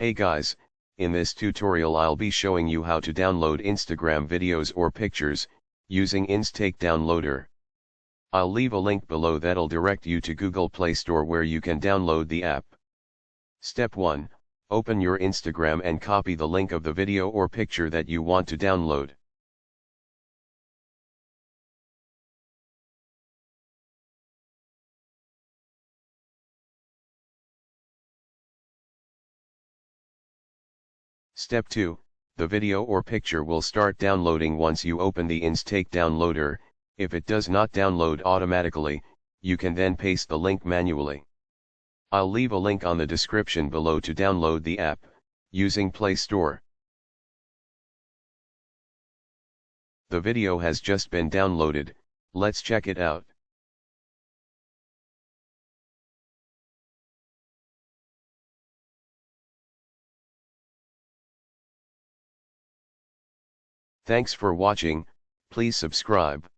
Hey guys, in this tutorial I'll be showing you how to download Instagram videos or pictures, using Instake Downloader. I'll leave a link below that'll direct you to Google Play Store where you can download the app. Step 1, open your Instagram and copy the link of the video or picture that you want to download. Step 2, the video or picture will start downloading once you open the Instake Downloader. If it does not download automatically, you can then paste the link manually. I'll leave a link on the description below to download the app, using Play Store. The video has just been downloaded, let's check it out. Thanks for watching, please subscribe.